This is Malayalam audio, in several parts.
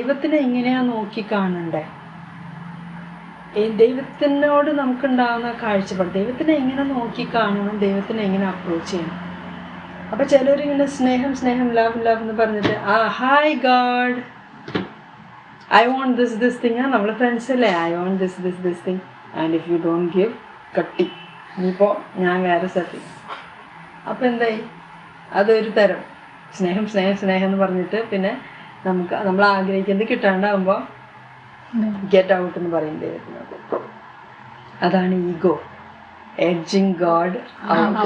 ദൈവത്തിനെ എങ്ങനെയാ നോക്കി കാണണ്ടേ? ദൈവത്തിനോട് നമുക്കുണ്ടാകുന്ന കാഴ്ചപ്പാട്, ദൈവത്തിനെ എങ്ങനെ നോക്കി കാണണം, ദൈവത്തിനെ എങ്ങനെ അപ്രോച്ച് ചെയ്യണം. അപ്പം ചിലരിങ്ങനെ സ്നേഹം സ്നേഹം ലവ് ലവ് എന്ന് പറഞ്ഞിട്ട് hi God I want this thing, നമ്മൾ ഫ്രണ്ട്സ് അല്ലേ, I want this thing and if you don't give കട്ടി, ഇനിയിപ്പോൾ ഞാൻ വേറെ സ്ഥലത്ത്. അപ്പം എന്തായി? അതൊരു തരം സ്നേഹം സ്നേഹം സ്നേഹം എന്ന് പറഞ്ഞിട്ട് പിന്നെ നമ്മൾ ആഗ്രഹിക്കുന്നത് കിട്ടാണ്ടാകുമ്പോൾ ഗെറ്റ് ഔട്ട് എന്ന് പറയും ദൈവത്തിനോട്. അതാണ് ego, edging God out.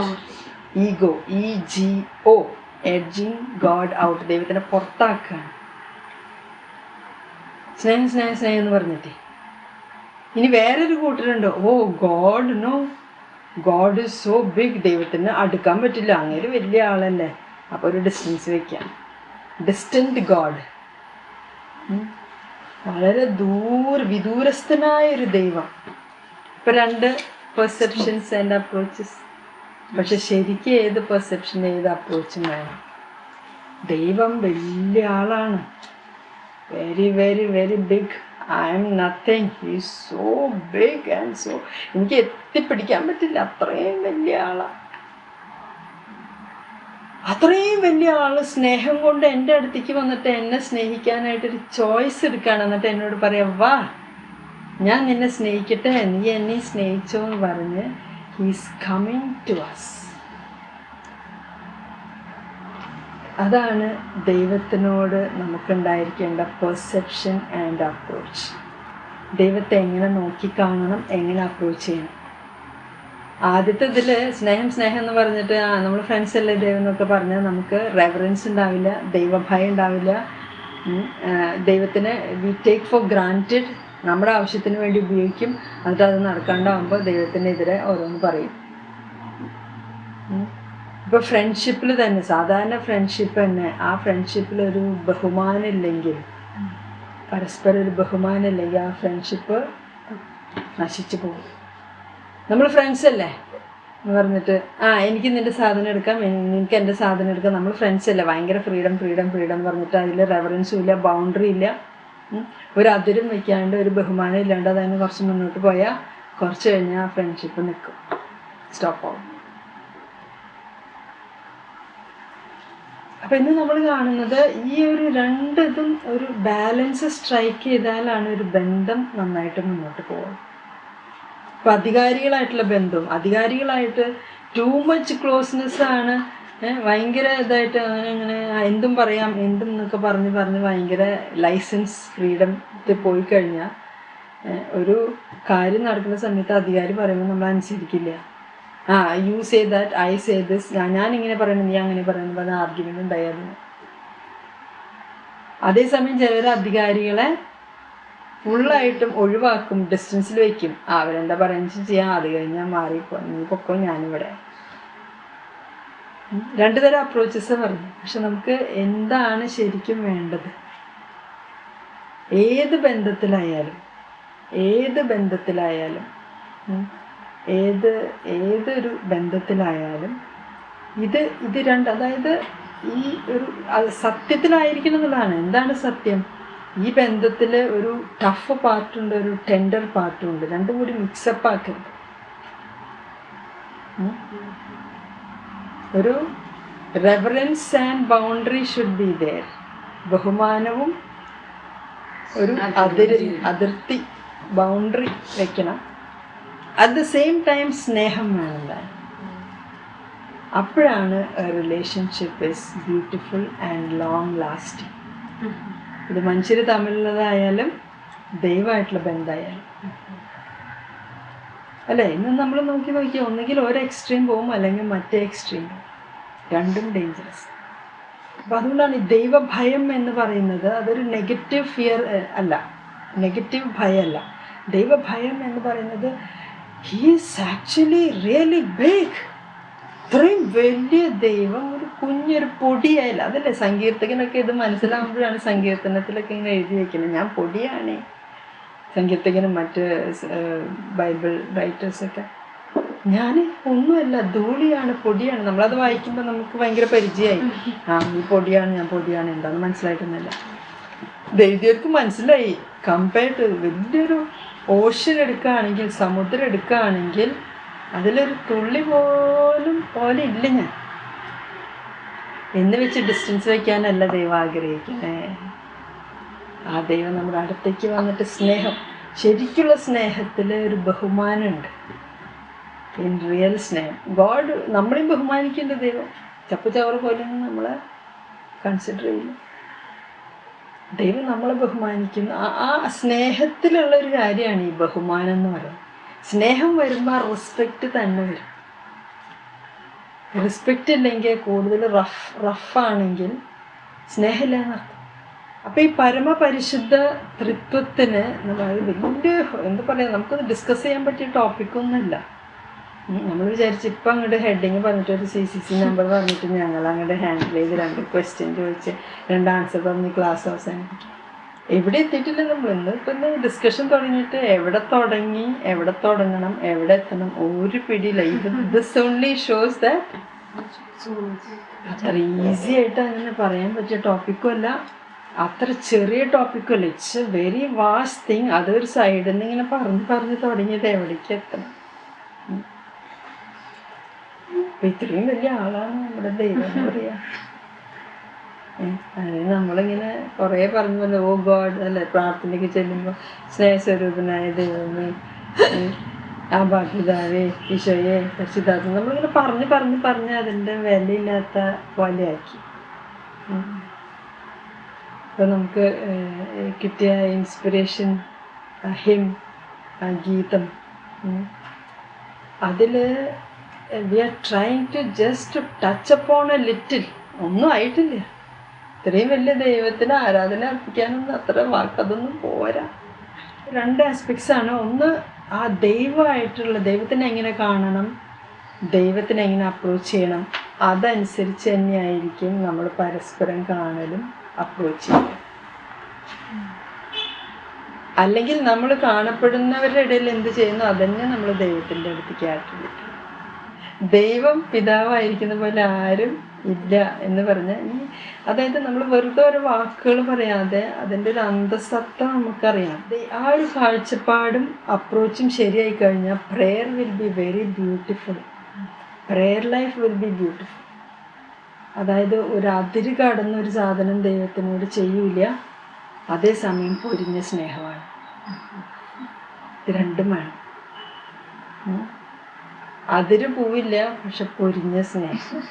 Ego, EGO, edging God out, ദൈവത്തിനെ പുറത്താക്കുകയാണ് സ്നേഹം സ്നേഹം സ്നേഹം എന്ന് പറഞ്ഞിട്ട്. ഇനി വേറൊരു കൂട്ടരുണ്ട്, God no, God is so big, ദൈവത്തിന് അടുക്കാൻ പറ്റില്ല, അങ്ങനെ വലിയ ആളല്ലേ, അപ്പോൾ ഒരു ഡിസ്റ്റൻസ് വയ്ക്കാം. ഡിസ്റ്റൻറ്റ് ഗോഡ്, വളരെ വിദൂരസ്ഥനായൊരു ദൈവം. ഇപ്പം രണ്ട് പെർസെപ്ഷൻസ് ആൻഡ് അപ്രോച്ചസ്. പക്ഷെ ശരിക്കും ഏത് പെർസെപ്ഷൻ, ഏത് അപ്രോച്ചും വേണം. ദൈവം വലിയ ആളാണ്, very very very big. I am nothing, he is so big and so, എനിക്ക് എത്തിപ്പിടിക്കാൻ പറ്റില്ല, അത്രയും വലിയ ആളാണ്. അത്രയും വലിയ ആൾ സ്നേഹം കൊണ്ട് എൻ്റെ അടുത്തേക്ക് വന്നിട്ട് എന്നെ സ്നേഹിക്കാനായിട്ടൊരു ചോയ്സ് എടുക്കുകയാണ്. എന്നിട്ട് എന്നോട് പറയാം, വാ ഞാൻ നിന്നെ സ്നേഹിക്കട്ടെ, നീ എന്നെ സ്നേഹിച്ചോ എന്ന് പറഞ്ഞ് ഹീസ് കമ്മിങ് ടു അസ്. അതാണ് ദൈവത്തിനോട് നമുക്കുണ്ടായിരിക്കേണ്ട പെർസെപ്ഷൻ ആൻഡ് അപ്രോച്ച്. ദൈവത്തെ എങ്ങനെ നോക്കിക്കാണണം, എങ്ങനെ അപ്രോച്ച് ചെയ്യണം. ആദ്യത്തെ ഇതിൽ സ്നേഹം സ്നേഹം എന്ന് പറഞ്ഞിട്ട് നമ്മൾ ഫ്രണ്ട്സ് അല്ലേ ദൈവം എന്നൊക്കെ പറഞ്ഞാൽ നമുക്ക് റെവറൻസ് ഉണ്ടാവില്ല, ദൈവഭയം ഉണ്ടാവില്ല. ദൈവത്തിന് വി ടേക്ക് ഫോർ ഗ്രാൻറ്റഡ്, നമ്മുടെ ആവശ്യത്തിന് വേണ്ടി ഉപയോഗിക്കും. എന്നിട്ട് അത് നടക്കാണ്ടാവുമ്പോൾ ദൈവത്തിനെതിരെ ഓരോന്ന് പറയും. ഇപ്പോൾ ഫ്രണ്ട്ഷിപ്പിൽ തന്നെ, സാധാരണ ഫ്രണ്ട്ഷിപ്പ് തന്നെ, ആ ഫ്രണ്ട്ഷിപ്പിലൊരു ബഹുമാനം ഇല്ലെങ്കിൽ, പരസ്പരം ഒരു ബഹുമാനം ഇല്ലെങ്കിൽ ആ ഫ്രണ്ട്ഷിപ്പ് നശിച്ചു പോകും. നമ്മൾ ഫ്രണ്ട്സ് അല്ലേ എന്ന് പറഞ്ഞിട്ട് എനിക്ക് നിൻ്റെ സാധനം എടുക്കാം, നിനക്ക് എൻ്റെ സാധനം എടുക്കാം, നമ്മൾ ഫ്രണ്ട്സ് അല്ലേ, ഭയങ്കര ഫ്രീഡം ഫ്രീഡം ഫ്രീഡം എന്ന് പറഞ്ഞിട്ട് അതിൽ റെവറൻസും ഇല്ല, ബൗണ്ടറി ഇല്ല, ഒരു അതിരും വയ്ക്കാണ്ട് ഒരു ബഹുമാനം ഇല്ലാണ്ട് അതിന് കുറച്ച് മുന്നോട്ട് പോയാൽ കുറച്ച് കഴിഞ്ഞാൽ ആ ഫ്രണ്ട്ഷിപ്പ് നിൽക്കും, സ്റ്റോപ്പ് ആവും. അപ്പം ഇന്ന് നമ്മൾ കാണുന്നത് ഈ ഒരു രണ്ടിതും ഒരു ബാലൻസ് സ്ട്രൈക്ക് ചെയ്താലാണ് ഒരു ബന്ധം നന്നായിട്ട് മുന്നോട്ട് പോകും. ഇപ്പം അധികാരികളായിട്ടുള്ള ബന്ധവും, അധികാരികളായിട്ട് ടൂ മച്ച് ക്ലോസ്നെസ് ആണ്, ഭയങ്കര ഇതായിട്ട് അങ്ങനെ എന്തും പറയാം എന്തും എന്നൊക്കെ പറഞ്ഞ് ഭയങ്കര ലൈസൻസ് ഫ്രീഡത്തിൽ പോയി കഴിഞ്ഞാൽ ഒരു കാര്യം നടക്കുന്ന സമയത്ത് അധികാരി പറയുമ്പോൾ നമ്മൾ അനുസരിക്കില്ല. You say that, I say this, ഞാനിങ്ങനെ പറയണം നീ അങ്ങനെ പറയണം പറഞ്ഞ ആർഗ്യുമെൻ്റ് ഉണ്ടായിരുന്നു. അതേസമയം ചിലർ അധികാരികളെ ഫുള്ളായിട്ടും ഒഴിവാക്കും, ഡിസ്റ്റൻസിൽ വയ്ക്കും. അവരെന്താ പറയുന്നത് ചെയ്യാം, അത് കഴിഞ്ഞാൽ മാറിപ്പോ, നീ പൊക്കോ ഞാനിവിടെ. രണ്ടു തരം അപ്രോച്ചസ് പറഞ്ഞു. പക്ഷെ നമുക്ക് എന്താണ് ശരിക്കും വേണ്ടത്? ഏതൊരു ബന്ധത്തിലായാലും ഇത് രണ്ട്, അതായത് ഈ ഒരു സത്യത്തിലായിരിക്കണം എന്നുള്ളതാണ്. എന്താണ് സത്യം? ഈ ബന്ധത്തിൽ ഒരു ടഫ് പാർട്ടുണ്ട്, ഒരു ടെൻഡർ പാർട്ടുണ്ട്, രണ്ടും കൂടി മിക്സപ്പ് ആക്കരുത്. ഒരു reverence and boundary should be there. ബഹുമാനവും ഒരു അതിർത്തി ബൗണ്ടറി വെക്കണം. അറ്റ് ദ സെയിം ടൈം സ്നേഹം വേണം. അപ്പോഴാണ് relationship is beautiful and long lasting. ഇത് മനുഷ്യർ തമ്മിലുള്ളതായാലും ദൈവമായിട്ടുള്ള ബന്ധമായാലും അല്ലേ. ഇന്ന് നമ്മൾ നോക്കി ഒന്നുകിൽ ഒരു എക്സ്ട്രീം പോകും, അല്ലെങ്കിൽ മറ്റേ എക്സ്ട്രീം പോകും. രണ്ടും ഡേഞ്ചറസ്. അപ്പം അതുകൊണ്ടാണ് ഈ ദൈവഭയം എന്ന് പറയുന്നത് അതൊരു നെഗറ്റീവ് ഫിയർ അല്ല, നെഗറ്റീവ് ഭയമല്ല. ദൈവഭയം എന്ന് പറയുന്നത് he is actually really big. ഇത്രയും വലിയ ദൈവം ഒരു കുഞ്ഞൊരു പൊടിയായില്ല. അതല്ലേ സങ്കീർത്തകനൊക്കെ ഇത് മനസ്സിലാകുമ്പോഴാണ് സങ്കീർത്തനത്തിലൊക്കെ ഇങ്ങനെ എഴുതി വയ്ക്കുന്നത്, ഞാൻ പൊടിയാണേ. സങ്കീർത്തകനും മറ്റ് ബൈബിൾ റൈറ്റേഴ്സൊക്കെ ഞാൻ ഒന്നുമല്ല, ധൂളിയാണ്, പൊടിയാണ്. നമ്മളത് വായിക്കുമ്പോൾ നമുക്ക് ഭയങ്കര പരിചയമായി. നീ പൊടിയാണ്, ഞാൻ പൊടിയാണ്, എന്താണെന്ന് മനസ്സിലായിട്ടൊന്നുമില്ല. ദൈവർക്ക് മനസ്സിലായി. കമ്പയർഡ് ടു വലിയൊരു ഓഷ്യൻ എടുക്കുകയാണെങ്കിൽ, സമുദ്രം എടുക്കുകയാണെങ്കിൽ അതിലൊരു തുള്ളി പോലെ ഇല്ല ഞാൻ എന്ന് വെച്ച് ഡിസ്റ്റൻസ് വയ്ക്കാനല്ല ദൈവം ആഗ്രഹിക്കണേ. ആ ദൈവം നമ്മുടെ അടുത്തേക്ക് വന്നിട്ട് സ്നേഹം, ശരിക്കുള്ള സ്നേഹത്തിൽ ഒരു ബഹുമാനമുണ്ട്. ഇൻ റിയൽ സ്നേഹം ഗോഡ് നമ്മളെയും ബഹുമാനിക്കേണ്ട ദൈവം ചപ്പുചവറ് പോലെ നമ്മളെ കൺസിഡർ ചെയ്യും. ദൈവം നമ്മളെ ബഹുമാനിക്കുന്നു. ആ സ്നേഹത്തിലുള്ള ഒരു കാര്യമാണ് ഈ ബഹുമാനം എന്ന് പറയുന്നത്. സ്നേഹം വരുമ്പോൾ ആ റെസ്പെക്റ്റ് തന്നെ വരും. റെസ്പെക്റ്റ് ഇല്ലെങ്കിൽ കൂടുതൽ റഫാണെങ്കിൽ സ്നേഹമില്ലാന്നർത്ഥം. അപ്പോൾ ഈ പരമപരിശുദ്ധ തൃത്വത്തിന് വലിയ എന്താ പറയുക, നമുക്കത് ഡിസ്കസ് ചെയ്യാൻ പറ്റിയ ടോപ്പിക്കൊന്നുമില്ല. നമ്മൾ വിചാരിച്ച് ഇപ്പം അങ്ങോട്ട് ഹെഡിങ് പറഞ്ഞിട്ട് ഒരു CCC നമ്പർ പറഞ്ഞിട്ട് ഞങ്ങൾ അങ്ങോട്ട് ഹാൻഡിൽ ചെയ്ത് 2 ക്വസ്റ്റ്യൻ ചോദിച്ച് 2 ആൻസർ പറഞ്ഞ് ക്ലാസ് അവസാനിപ്പിക്കും. എവിടെ എത്തിയിട്ടില്ല നമ്മൾ. ഇന്ന് ഡിസ്കഷൻ തുടങ്ങിയിട്ട് എവിടെ തുടങ്ങി, എവിടെ തുടങ്ങണം, എവിടെ എത്തണം ഒരു പിടിയില്ല. ദിസ് ഓൺലി ഷോസ് ദാറ്റ് അത്ര ഈസി ആയിട്ട് അങ്ങനെ പറയാൻ പറ്റിയ ടോപ്പിക്കും അല്ല, അത്ര ചെറിയ ടോപ്പിക്കും അല്ല. It's a very vast thing. അതൊരു സൈഡിൽ നിന്ന് ഇങ്ങനെ പറഞ്ഞ് തുടങ്ങിയത് എവിടേക്ക് എത്തണം. അപ്പം ഇത്രയും വലിയ ആളാണ് നമ്മുടെ ദൈവം എന്ന് പറയാ. അതിന് നമ്മളിങ്ങനെ കുറേ പറഞ്ഞു വന്നു. ഓ ഗോഡ് അല്ലെ, പ്രാർത്ഥനയ്ക്ക് ചെല്ലുമ്പോൾ സ്നേഹസ്വരൂപനായ ദൈവമേ, പിതാവേ, ഈശോയെ, പരിശുദ്ധാത്മ, നമ്മളിങ്ങനെ പറഞ്ഞ് അതിൻ്റെ വിലയില്ലാത്ത പോലെയാക്കി. അപ്പോൾ നമുക്ക് കിട്ടിയ ഇൻസ്പിറേഷൻ, ഹിം, ഗീതം, അതിൽ we are trying to just touch upon a little. ഒന്നും ആയിട്ടില്ല. ഇത്രയും വലിയ ദൈവത്തിന് ആരാധന അർപ്പിക്കാനൊന്നും അത്ര വാക്കതൊന്നും പോരാ. 2 ആസ്പെക്ട്സ് ആണ്. ഒന്ന്, ആ ദൈവമായിട്ടുള്ള ദൈവത്തിനെ എങ്ങനെ കാണണം, ദൈവത്തിനെ എങ്ങനെ അപ്രോച്ച് ചെയ്യണം, അതനുസരിച്ച് തന്നെയായിരിക്കും നമ്മൾ പരസ്പരം കാണലും അപ്രോച്ച് ചെയ്യണം. അല്ലെങ്കിൽ നമ്മൾ കാണപ്പെടുന്നവരുടെ ഇടയിൽ എന്ത് ചെയ്യുന്നു അതന്നെ നമ്മൾ ദൈവത്തിൻ്റെ അടുത്തേക്ക് ആക്കിയിരിക്കും. ദൈവം പിതാവായിരിക്കുന്ന പോലെ ആരും ഇല്ല എന്ന് പറഞ്ഞാൽ അതായത് നമ്മൾ വെറുതെ ഒരു വാക്കുകൾ പറയാതെ അതിൻ്റെ ഒരു അന്തസത്ത നമുക്കറിയാം. ആ ഒരു കാഴ്ചപ്പാടും അപ്രോച്ചും ശരിയായി കഴിഞ്ഞാൽ prayer will be very beautiful. Prayer life will be beautiful. അതായത് ഒരു അതിര് കടന്നൊരു സാധനം ദൈവത്തിനോട് ചെയ്യൂല, അതേസമയം പൊരിഞ്ഞ സ്നേഹമാണ്. ഇത് രണ്ടും വേണം. അതിര് പോവില്ല, പക്ഷെ പൊരിഞ്ഞ സ്നേഹം.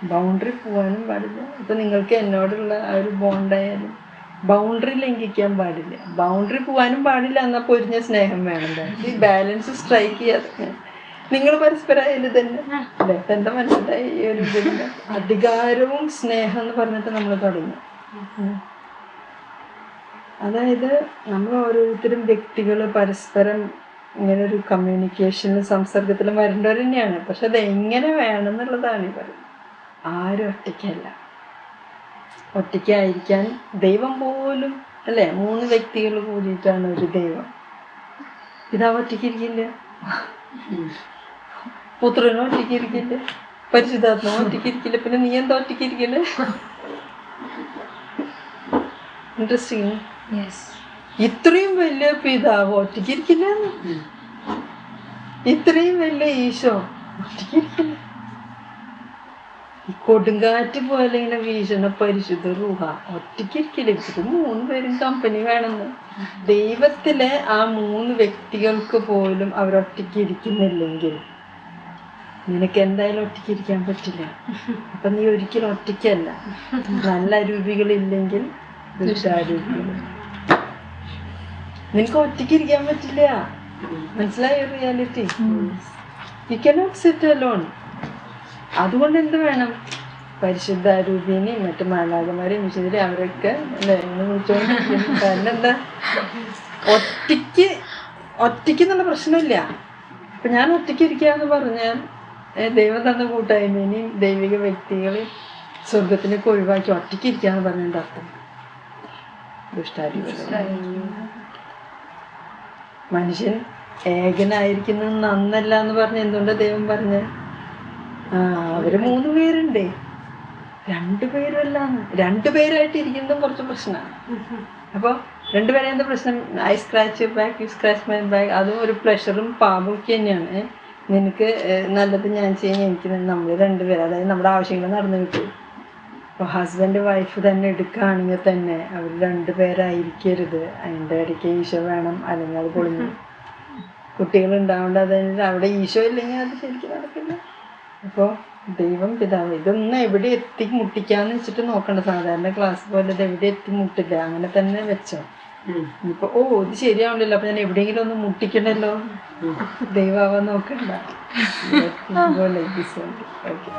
ബൗണ്ടറി പോവാനും പാടില്ല. ഇപ്പം നിങ്ങൾക്ക് എന്നോടുള്ള ആ ഒരു ബോണ്ടായാലും ബൗണ്ടറി ലംഘിക്കാൻ പാടില്ല. ബൗണ്ടറി പോവാനും പാടില്ല, എന്നാൽ പൊരിഞ്ഞ സ്നേഹം വേണം. ഈ ബാലൻസ് സ്ട്രൈക്ക് ചെയ്യാതെ നിങ്ങൾ പരസ്പരമായാലും തന്നെ അല്ലേ. എന്താ മനസ്സിലായി ഈ ഒരു ഇതിൻ്റെ അധികാരവും സ്നേഹം എന്ന് പറഞ്ഞിട്ട് നമ്മൾ തുടങ്ങി. അതായത് നമ്മൾ ഓരോരുത്തരും വ്യക്തികൾ പരസ്പരം ഇങ്ങനെ ഒരു കമ്മ്യൂണിക്കേഷനിലും സംസർഗത്തിലും വരേണ്ടവർ തന്നെയാണ്. പക്ഷെ അത് എങ്ങനെ വേണം എന്നുള്ളതാണ് ഈ പറയുന്നത്. ആരും ഒറ്റയ്ക്കല്ല. ഒറ്റയ്ക്കായിരിക്കാൻ ദൈവം പോലും അല്ലേ 3 വ്യക്തികൾ കൂടിയിട്ടാണ് ഒരു ദൈവം. പിതാവ് ഒറ്റയ്ക്കിരിക്കില്ല, പുത്രനും ഒറ്റയ്ക്കിരിക്കില്ല, പരിശുദ്ധാത്മാവും ഒറ്റയ്ക്കിരിക്കില്ല. പിന്നെ നീ എന്താ ഒറ്റയ്ക്കിരിക്കല്? ഇൻട്രസ്റ്റിംഗ്. ഇത്രയും വലിയ പിതാവ് ഒറ്റയ്ക്കിരിക്കില്ല, ഇത്രയും വലിയ ഈശോ ഒറ്റയ്ക്കിരിക്കില്ല. ഈ കൊടുങ്കാറ്റ് പോലെ ഇങ്ങനെ വീശണ പരിശുദ്ധ റൂഹ ഒറ്റയ്ക്കിരിക്കില്ല. ഇവര് 3 പേരും കമ്പനി വേണമെന്ന്. ദൈവത്തിലെ ആ 3 വ്യക്തികൾക്ക് പോലും അവരൊറ്റയ്ക്കിരിക്കുന്നില്ലെങ്കിൽ നിനക്ക് എന്തായാലും ഒറ്റയ്ക്കിരിക്കാൻ പറ്റില്ല. അപ്പം നീ ഒരിക്കലും ഒറ്റയ്ക്കല്ല. നല്ല അരൂപികളില്ലെങ്കിൽ ദുഷ്ടാരൂപികൾ. നിനക്ക് ഒറ്റയ്ക്കിരിക്കാൻ പറ്റില്ല. മനസ്സിലായ reality. You cannot sit alone. അതുകൊണ്ട് എന്ത് വേണം? പരിശുദ്ധാരൂപിനെയും മറ്റു മാലാഖമാരെയും വിശുദ്ധരെ അവരൊക്കെ അല്ലേ എന്ന് വിളിച്ചോണ്ടിരിക്കും. കാരണം എന്താ, ഒറ്റയ്ക്ക് എന്നുള്ള പ്രശ്നമില്ല. അപ്പം ഞാൻ ഒറ്റയ്ക്ക് ഇരിക്കുക എന്ന് പറഞ്ഞാൽ ദൈവം തന്ന കൂട്ടായ്മേനെയും ദൈവിക വ്യക്തികളെയും സ്വർഗത്തിനൊക്കെ ഒഴിവാക്കി ഒറ്റയ്ക്ക് ഇരിക്കുക എന്ന് പറഞ്ഞതിൻ്റെ അർത്ഥം ദുഷ്ടാരൂപ. മനുഷ്യൻ ഏകനായിരിക്കുന്നത് നന്നല്ല എന്ന് പറഞ്ഞ് എന്തുകൊണ്ടാണ് ദൈവം പറഞ്ഞ്? അവര് 3 പേരുണ്ടേ. രണ്ടുപേരല്ല, രണ്ടുപേരായിട്ട് ഇരിക്കുന്നതും കുറച്ച് പ്രശ്നമാണ്. അപ്പോൾ രണ്ടുപേരെ എന്താ പ്രശ്നം? I scratch back, you scratch my back. അതും ഒരു പ്ലഷറും പാമ്പൊക്കെ തന്നെയാണ്. നിനക്ക് നല്ലത് ഞാൻ ചെയ്യാൻ, എനിക്ക് നമ്മൾ രണ്ടുപേരും, അതായത് നമ്മുടെ ആവശ്യങ്ങൾ നടന്നു കിട്ടും. അപ്പോൾ ഹസ്ബൻഡ് വൈഫ് തന്നെ എടുക്കുകയാണെങ്കിൽ തന്നെ അവർ രണ്ടുപേരായിരിക്കരുത്. അതിൻ്റെ ഇടയ്ക്ക് ഈശോ വേണം, അല്ലെങ്കിൽ അത് പൊളിഞ്ഞു. കുട്ടികളുണ്ടാവേണ്ട, അതായത് അവിടെ ഈശോ ഇല്ലെങ്കിൽ അത് ശരിക്കും നടക്കില്ല. അപ്പോൾ ദൈവം പിതാവ് ഇതൊന്നും എവിടെ എത്തി മുട്ടിക്കാന്ന് വെച്ചിട്ട് നോക്കണ്ട. സാധാരണ ക്ലാസ് പോലെ ഇത് എവിടെ എത്തി മുട്ടില്ല, അങ്ങനെ തന്നെ വെച്ചോ. ഇനിയിപ്പോൾ ഇത് ശരിയാവണല്ലോ, അപ്പം ഞാൻ എവിടെയെങ്കിലും ഒന്ന് മുട്ടിക്കണല്ലോ, ദൈവാവാൻ നോക്കണ്ട. പോലെ ഓക്കെ.